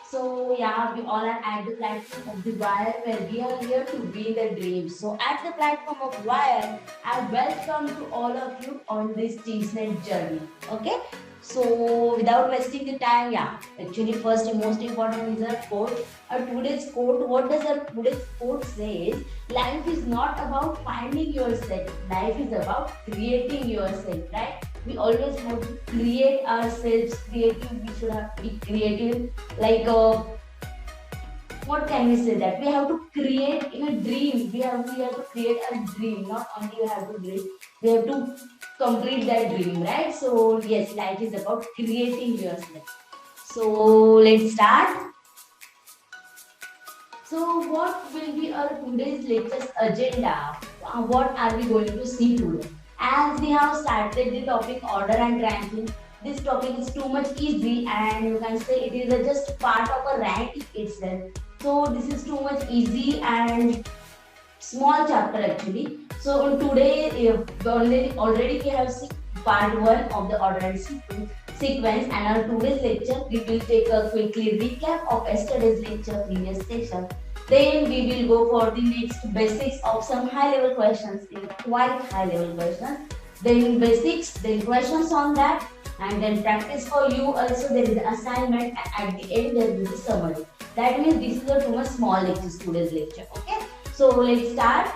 So yeah, we all are at the platform of the Wire where we are here to be the dream. So at the platform of Wire, I welcome to all of you on this TeamSnet journey. Okay. So without wasting the time, yeah, actually first and most important is our quote. Our today's quote, what does our today's quote says? Life is not about finding yourself. Life is about creating yourself, right? We always have to create ourselves. Creative, we should have to be creative, like what can we say, that we have to create in a dream. We have to create a dream. Not only you have to dream, we have to complete that dream, right? So yes, life is about creating yourself. So let's start. So what will be our today's latest agenda? What are we going to see today? As we have started the topic order and ranking, this topic is too much easy, and you can say it is just part of a rank itself. So this is too much easy and small chapter actually. So today, already we have seen part 1 of the order and sequence, and our today's lecture we will take a quickly recap of yesterday's lecture previous session. Then we will go for the next basics of some high level questions, in quite high level questions. Then basics, then questions on that, and then practice for you. Also there is assignment, and at the end there will be summary. That means this is a too much small lecture, today's lecture. Okay. So let's start.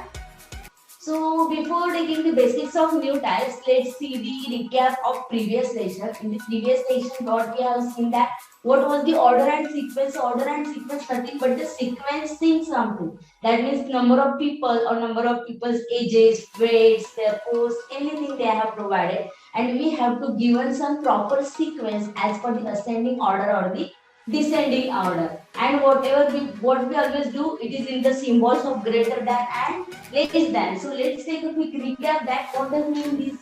So before taking the basics of new types, let's see the recap of previous session. In the previous session, what we have seen that what was the order and sequence? Order and sequence nothing but the sequencing something. That means number of people or number of people's ages, weights, their posts, anything they have provided, and we have to given some proper sequence as per the ascending order or the descending order. And what we always do, it is in the symbols of greater than and less than. So let's take a quick recap that what does mean this.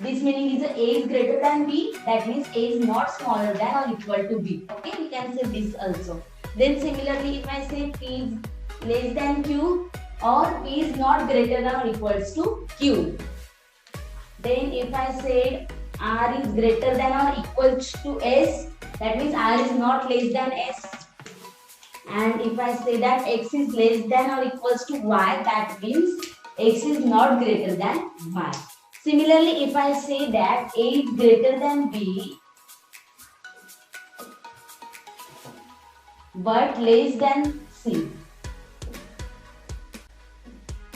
This meaning is A is greater than B. That means A is not smaller than or equal to B. Okay, we can say this also. Then similarly, if I say P is less than Q or P is not greater than or equals to Q. Then if I said R is greater than or equal to S, that means R is not less than S. And if I say that X is less than or equals to Y, that means X is not greater than Y. Similarly, if I say that A is greater than B but less than C.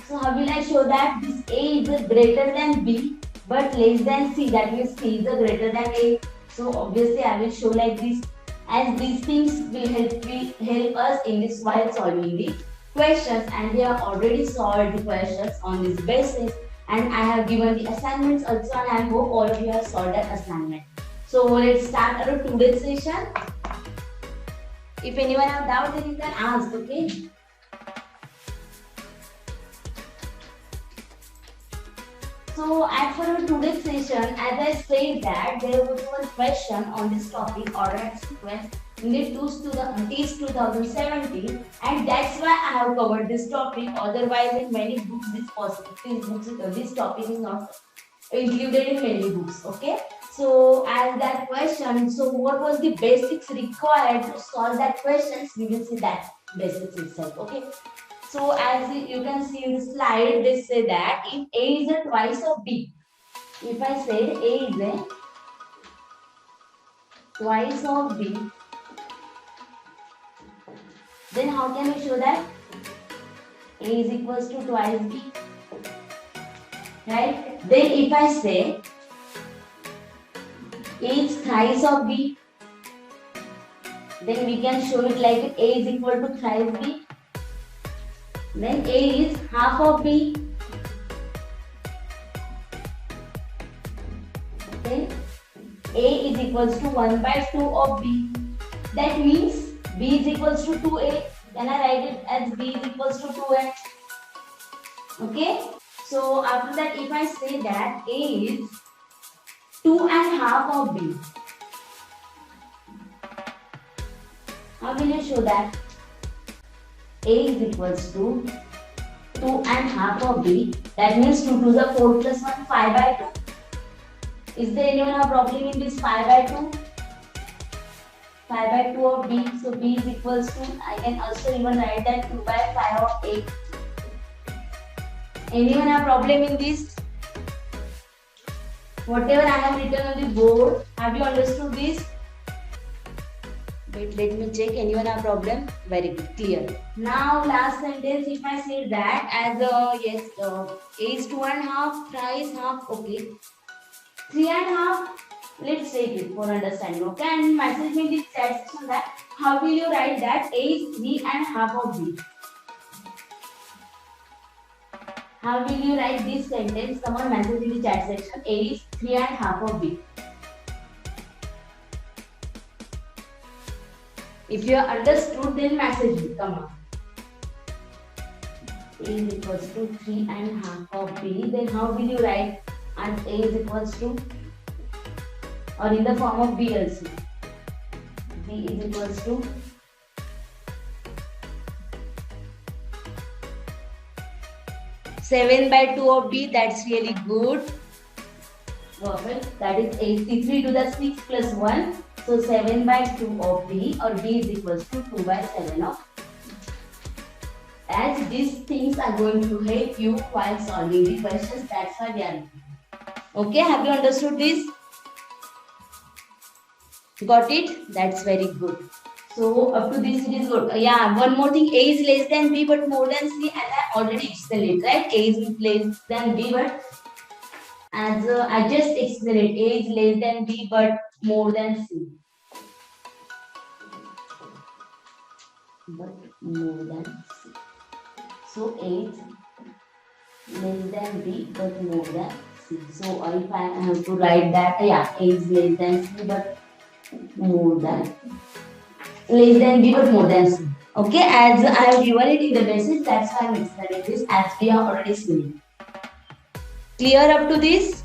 So how will I show that this A is greater than B but less than C? That means C is greater than A. So obviously I will show like this, as these things will help us in this while solving the questions, and we have already solved the questions on this basis, and I have given the assignments also, and I hope all of you have solved that assignment. So let's start our today's session. If anyone have doubt, then you can ask, okay? So as for our today's session, as I said that there was one question on this topic, order and sequence, in the TEAS 2017, and that's why I have covered this topic. Otherwise, in many books, this topic is not included in many books. Okay. So as that question, so what was the basics required to solve that questions? We will see that basics itself. Okay. So as you can see in the slide, they say that if A is a twice of B, if I say A is a twice of B, then how can we show that A is equals to twice B, right? Then if I say A is thrice of B, then we can show it like A is equal to thrice B. Then A is half of B. Then A is equals to 1 by 2 of B. That means B is equals to 2A. Then I write it as B is equals to 2A. Okay. So after that, if I say that A is 2.5 of B, how will you show that? A is equals to 2.5 of B. That means 2 to the 4 plus 1, 5 by 2. Is there anyone have problem in this 5 by 2? 5 by 2 of B. So B is equals to, I can also even write that 2 by 5 of A. Anyone have problem in this? Whatever I have written on the board, have you understood this? Wait, let me check. Anyone have problem? Very good, clear. Now last sentence, if I say that as yes, A is 2.5, try is half, okay. 3.5, let's take it for understanding, okay. And message me in the chat section that how will you write that A is 3.5 of B. How will you write this sentence? Someone message in the chat section. A is 3.5 of B. If you have understood, then message me. Come on. A is equals to 3.5 of B. Then how will you write? And A is equals to, or in the form of B also. B is equals to 7 by 2 of B. That's really good. Perfect. That is 83 to the 6 plus 1. So 7 by 2 of B, or B is equals to 2 by 7 of. As these things are going to help you while solving the questions, that's why they are. Okay, have you understood this? Got it? That's very good. So up to this it is good. Yeah, one more thing. A is less than B but more than C, as I already explained it, right? A is less than B but as I just explained it. A is less than B but more than C. But more than C. So A is less than B but more than C. So if I have to write that, yeah, A is less than C but more than, less than B but more than C. Okay, as I have given it in the message, that's why I'm explaining this as we have already seen. Clear up to this?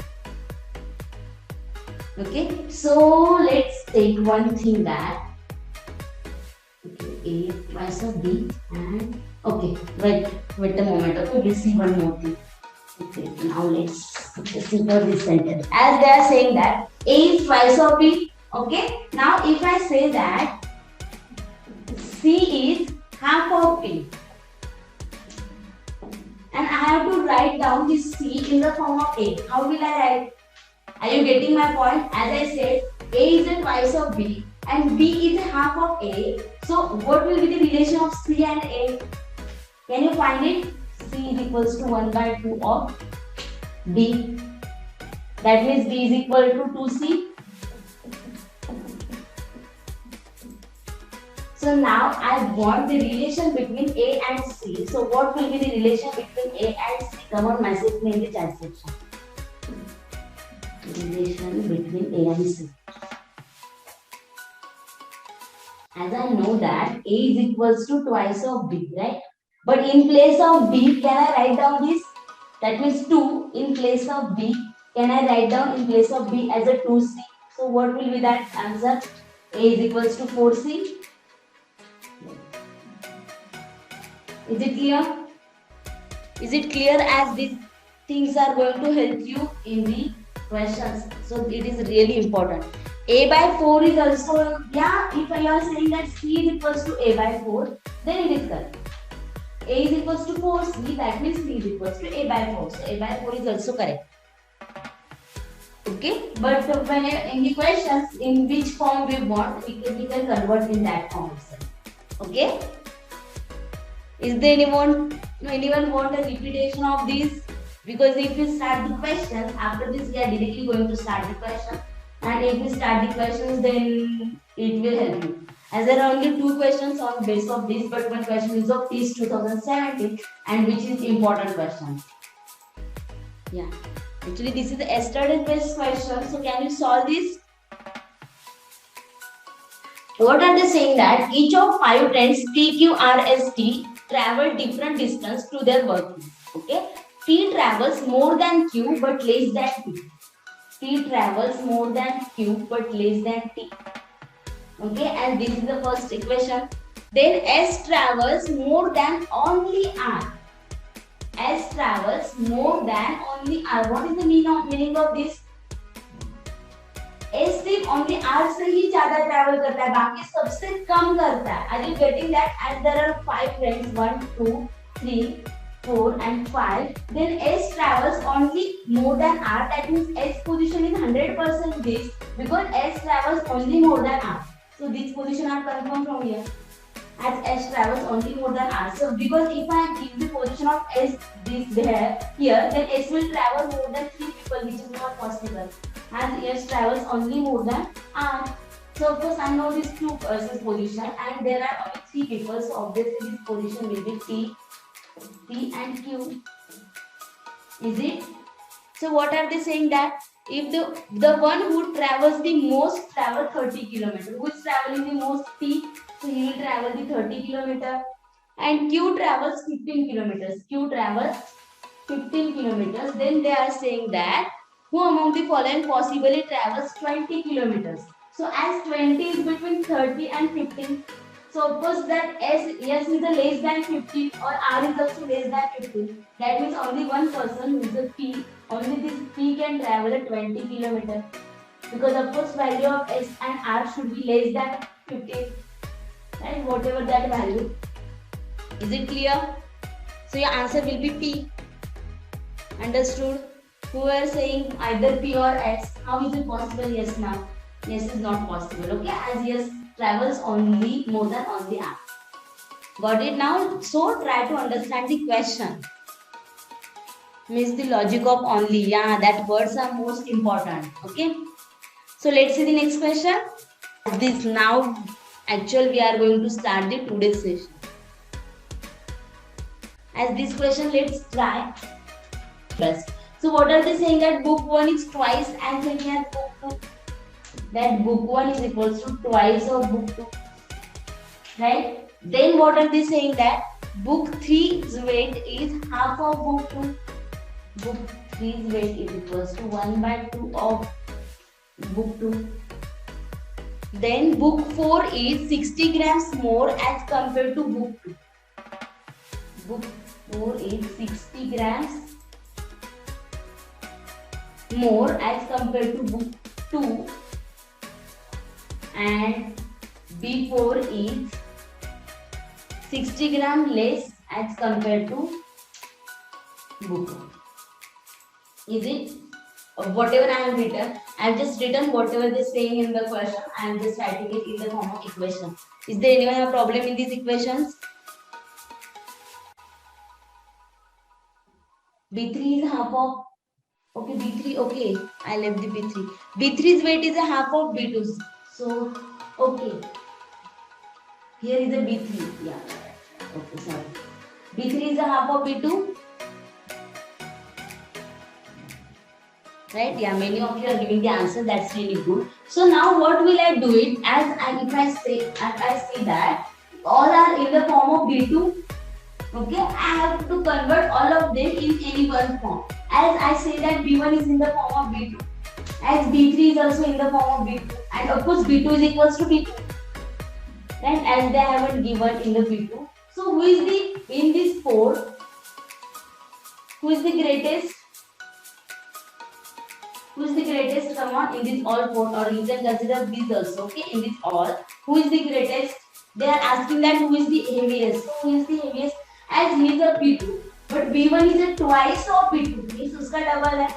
Okay, so let's take one thing that, okay, A twice of B and, okay, wait a moment, okay, we'll see one more thing. Okay, now let's see for this sentence. As they are saying that A is twice of B, okay, now if I say that C is half of A, and I have to write down this C in the form of A. How will I write? Are you getting my point? As I said, A is a twice of B and B is a half of A. So what will be the relation of C and A? Can you find it? C is equals to 1 by 2 of B. That means B is equal to 2C. So now I want the relation between A and C. So what will be the relation between A and C? Come on, message me in the chat section. Relation between A and C. As I know that A is equals to twice of B, right? But in place of B, can I write down this? That means 2 in place of B. Can I write down in place of B as a 2C? So what will be that answer? A is equals to 4C. Is it clear? Is it clear as these things are going to help you in the questions? So it is really important. A by 4 is also, yeah, if you are saying that C is equals to A by 4, then it is correct. A is equals to 4C, that means C is equals to A by 4. So A by 4 is also correct. Okay, but when in the questions, in which form we want, we can convert in that form itself. Okay. Is there anyone want a repetition of this? Because if we start the questions, after this we are directly going to start the question. And if we start the questions, then it will help you. As there are only 2 questions on base of this, but one question is of this 2017 and which is important question. Yeah. Actually, this is the yesterday based question. So can you solve this? What are they saying that each of 5 trains PQRST travel different distance to their workplace. Okay, T travels more than Q but less than T. T travels more than Q but less than T. Okay, and this is the first equation. Then S travels more than only R. S travels more than only R. What is the meaning of this? S सिर्फ only R से ही ज़्यादा travel करता है, बाकी सबसे कम करता है. Are you getting that? And there are 5 friends, 1, 2, 3, 4 and 5. Then S travels only more than R. That means S position is 100% this because S travels only more than R. So this position are confirmed from here. As S travels only more than R. So because if I give the position of S this there here, then S will travel more than 3 people, which is not possible. As S travels only more than R. So of course I know these two position and there are only 3 people. So obviously this position will be T, P and Q. Is it? So what are they saying that? If the one who travels the most travel 30 kilometers, who is traveling the most P, so he will travel the 30 kilometers. And Q travels 15 kilometers. Q travels 15 kilometers. Then they are saying that who among the following possibly travels 20 kilometers. So as 20 is between 30 and 15. So suppose that S is a less than 15 or R is also less than 15. That means only one person who is a P, only this P can travel at 20 kilometers. Because of course value of S and R should be less than 15. Right? Whatever that value. Is it clear? So your answer will be P. Understood? Who are saying either P or S? How is it possible? Yes, now. Yes is not possible. Okay, as yes travels only more than only R. Got it now? So try to understand the question. Means the logic of only. Yeah, that words are most important. Okay. So let's see the next question. This now actually we are going to start the today's session. As this question, let's try. First. So what are they saying that book 1 is twice as many as book 2? That book 1 is equals to twice of book 2. Right? Then what are they saying that book 3's weight is half of book 2. Book 3's weight is equals to 1/2 of book 2. Then book 4 is 60 grams more as compared to book 2. Book 4 is 60 grams more as compared to book 2 and B4 is 60 gram less as compared to book 1. Is it? Whatever I have written, I have just written whatever they are saying in the question. I am just writing it in the form of equation. Is there anyone have a problem in these equations? B3 is half of, okay, B3, okay, I left the B3. B3's weight is a half of B2's. So, okay. Here is a B3, yeah. Okay, sorry. B3 is a half of B2. Right? Yeah, many of you are giving the answer. That's really good. So now what will I do it? If I say that all are in the form of B2. Okay, I have to convert all of them in any one form. As I say that B1 is in the form of B2, as B3 is also in the form of B2, and of course B2 is equals to B2. Right? As they haven't given in the B2. So who is the in this 4? Who is the greatest? Who is the greatest? Come on, in this all 4, or you can consider these also. Okay, in this all, who is the greatest? They are asking that who is the heaviest. So who is the heaviest? As he is a B2, but B1 is a twice of B2, means उसका double है.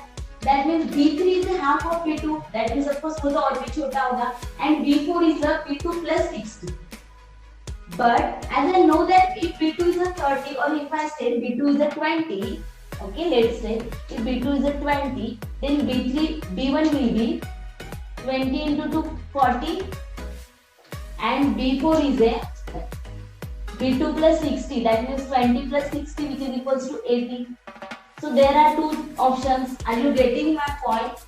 That means B3 is a half of B2. That means of course वो तो और भी छोटा होगा. And B4 is a B2 plus 60. But as I know that if B2 is a 30, or if I say B2 is a 20, okay, let's say if B2 is a 20, then B1 will be 20 into 2, 40, and B4 is a B2 plus 60, that means 20 plus 60, which is equals to 80. So there are two options. Are you getting my point?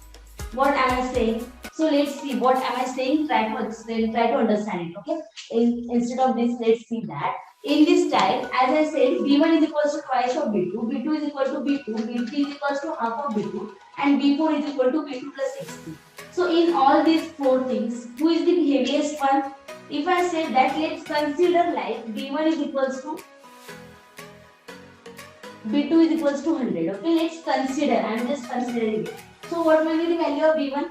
What am I saying? So let's see what am I saying. Try to explain, try to understand it. Okay. Instead of this, let's see that In this type, as I said, B1 is equals to twice of B2, B2 is equal to B2, B3 is equals to half of B2, and B4 is equal to B2 plus 60. So in all these four things, who is the heaviest one? If I say that, let's consider like B1 is equals to B2 is equals to 100. Okay, let's consider. I am just considering it. So what will be the value of B1?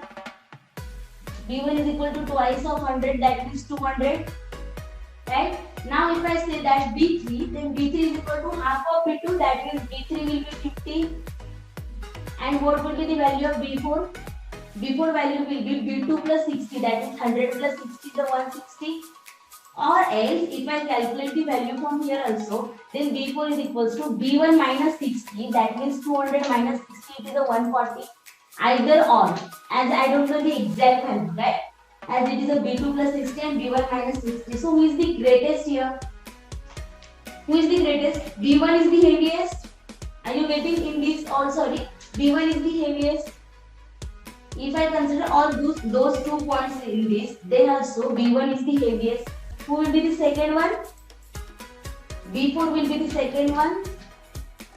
B1 is equal to twice of 100, that means 200. Right? Now if I say that B3, then B3 is equal to half of B2, that means B3 will be 50. And what will be the value of B4? B4 value will be B2 plus 60, that is 100 plus 60 is the 160. Or else, if I calculate the value from here also, then B4 is equals to B1 minus 60, that means 200 minus 60, it is a 140. Either or, as I don't know the exact value, right? As it is a B2 plus 60 and B1 minus 60. So who is the greatest here? Who is the greatest? B1 is the heaviest. Are you getting in this? Or sorry, B1 is the heaviest. If I consider all those 2 points in this, then also B1 is the heaviest. Who will be the second one? B4 will be the second one.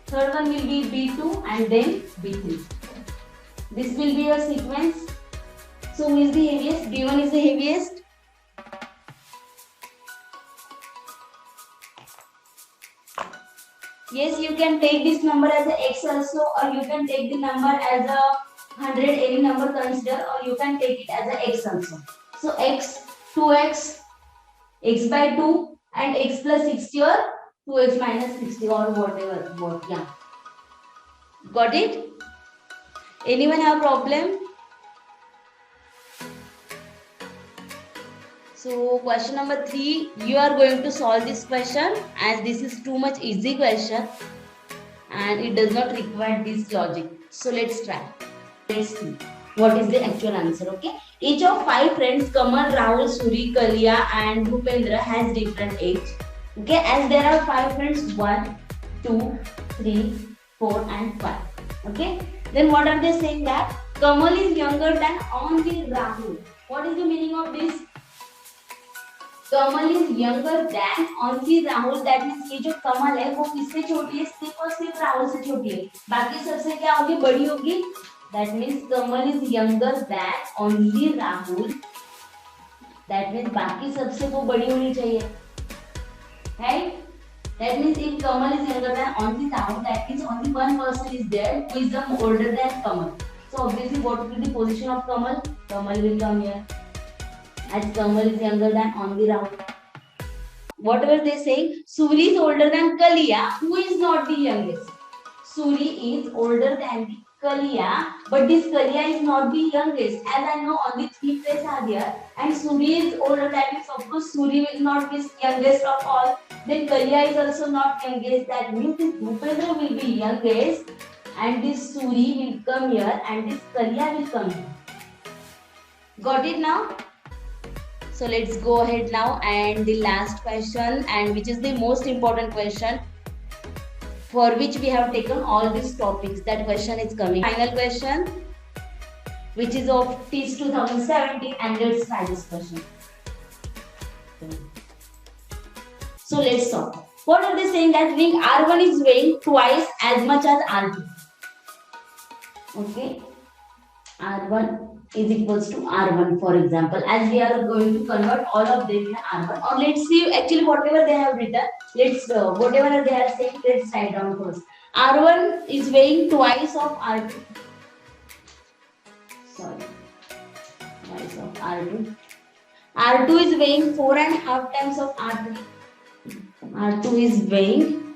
Third one will be B2 and then B3. This will be your sequence. So who is the heaviest? B1 is the heaviest. Yes, you can take this number as a X also, or you can take the number as a 100, any number consider, or you can take it as a X also. So X, 2X, X by 2 and X plus 60 or 2X minus 60 or whatever. Yeah. Got it? Anyone have problem? So question number 3, you are going to solve this question as this is too much easy question and it does not require this logic. So let's try. Let's see what is the actual answer. Okay. Each of 5 friends, Kamal, Rahul, Suri, Kalia and Bhupendra has different age. Okay. As there are 5 friends, 1, 2, 3, 4 and 5. Okay. Then what are they saying that Kamal is younger than only Rahul. What is the meaning of this? Kamal is younger than only Rahul, that means ये जो कमल है वो किससे छोटी है? सिर्फ और सिर्फ राहुल से छोटी है, बाकी सबसे क्या होगी? बड़ी होगी. That means Kamal is younger than only Rahul, that means बाकी सबसे वो बड़ी होनी चाहिए, right? That means if Kamal is younger than only Rahul, that means only one person is there who is older than Kamal. So obviously, what will be the position of Kamal? Kamal will come here, as Kamal is younger than only Rahul. Whatever they say, Suri is older than Kalia, who is not the youngest. Suri is older than the Kalia, but this Kalia is not the youngest. As I know, only 3 friends are there, and Suri is older. That means, of course, Suri will not be youngest of all. Then Kalia is also not youngest. That means this Bhupendra will be youngest, and this Suri will come here, and this Kalia will come here. Got it now? So let's go ahead now, and the last question, and which is the most important question, for which we have taken all these topics. That question is coming. Final question, which is of TEAS 2017, and let's try this question. So let's solve. What are they saying? That ring R1 is weighing twice as much as R2. Okay. R1 is equals to R1, for example, as we are going to convert all of them in R1. Or let's see actually whatever they have written. Let's whatever they are saying, let's write down first. R1 is weighing twice of R2. Sorry, twice of R2. R2 is weighing 4.5 times of R3. R2 is weighing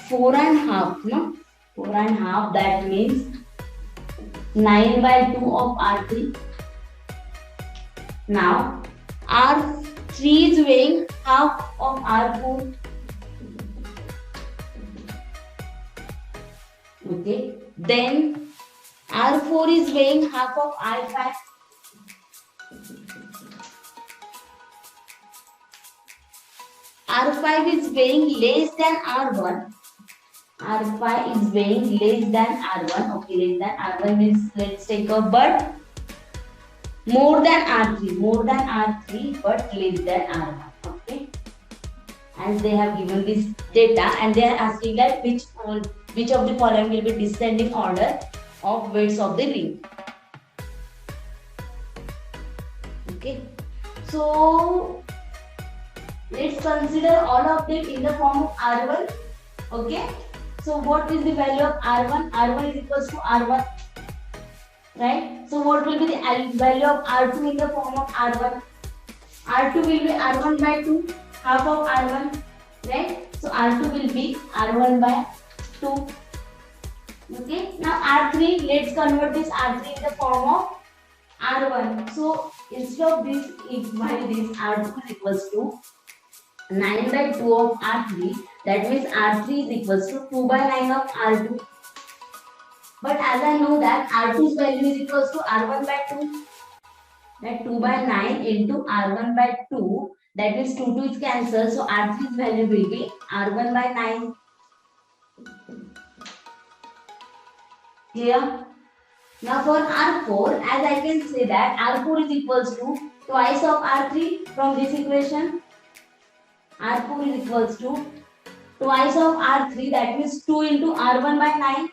4.5, no? 4.5, that means 9 by 2 of R3. Now, R3 is weighing half of R4. Okay. Then, R4 is weighing half of R5. R5 is weighing less than R1. R5 is weighing less than R1. Okay, less than R1 means let's take a but more than R3. More than R3 but less than R1. Okay. as they have given this data, and they are asking that which of the following will be descending order of weights of the ring. Okay, so let's consider all of them in the form of R1. Okay, so what is the value of R1? R1 is equals to R1, right? So what will be the value of R2 in the form of R1? R2 will be R1 by 2, half of R1, right? So R2 will be R1 by 2. Okay, now R3, let's convert this R3 in the form of R1. So instead of this, if this R2 is equals to 9 by 2 of R3, that means R3 is equals to 2 by 9 of R2. But as I know that R2's value is equals to R1 by 2. That 2 by 9 into R1 by 2, that means 2 is cancelled. So R3's value will be R1 by 9. Here. Now for R4, as I can say that R4 is equals to twice of R3 from this equation. R4 is equals to twice of R3, that means 2 into R1 by 9,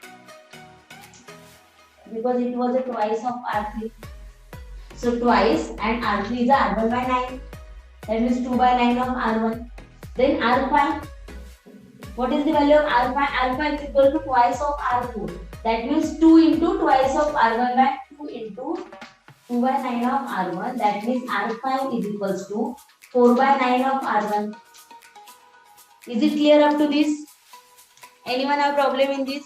because it was a twice of R3. So twice, and R3 is R1 by 9, that means 2 by 9 of R1. Then R5, what is the value of R5? R5 is equal to twice of R4, that means 2 into twice of R1 by 2 into 2 by 9 of R1, that means R5 is equals to 4 by 9 of R1. Is it clear up to this? Anyone have problem in this?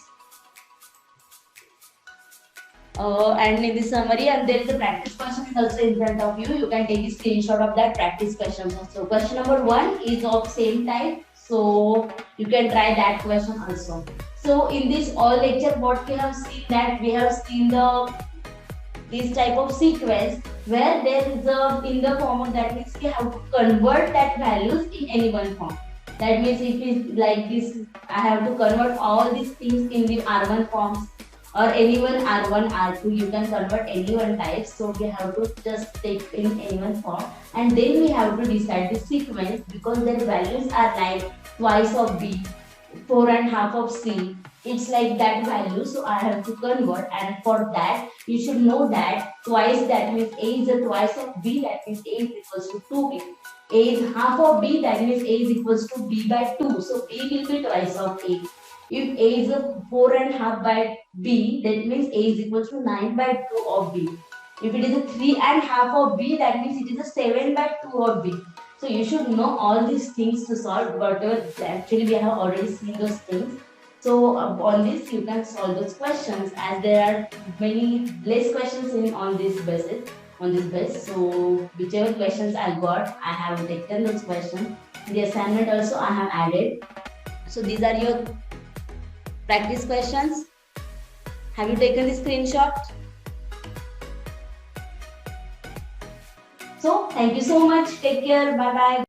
And in the summary, and there is a practice question is also in front of you. You can take a screenshot of that practice question. So question number 1 is of same type. So you can try that question also. So in this all lecture, what we have seen that we have seen this type of sequence where there is a in the form of, that means we have to convert that values in any one form. That means if it's like this, I have to convert all these things in the R1 forms, or any one R1, R2, you can convert any one type. So we have to just take in any one form, and then we have to decide the sequence, because their values are like twice of B, 4 and half of C. It's like that value, so I have to convert, and for that you should know that twice, that means A is a twice of B, that means A is equals to 2B. A is half of B, that means A is equals to B by 2. So B will be twice of A. If A is a 4 and half by B, that means A is equals to 9 by 2 of B. If it is a 3 and half of B, that means it is a 7 by 2 of B. So you should know all these things to solve, but actually we have already seen those things. So on this you can solve those questions, as there are many less questions on this basis. So whichever questions I got, I have taken those questions. The assignment also I have added. So these are your practice questions. Have you taken the screenshot? So thank you so much. Take care. Bye bye.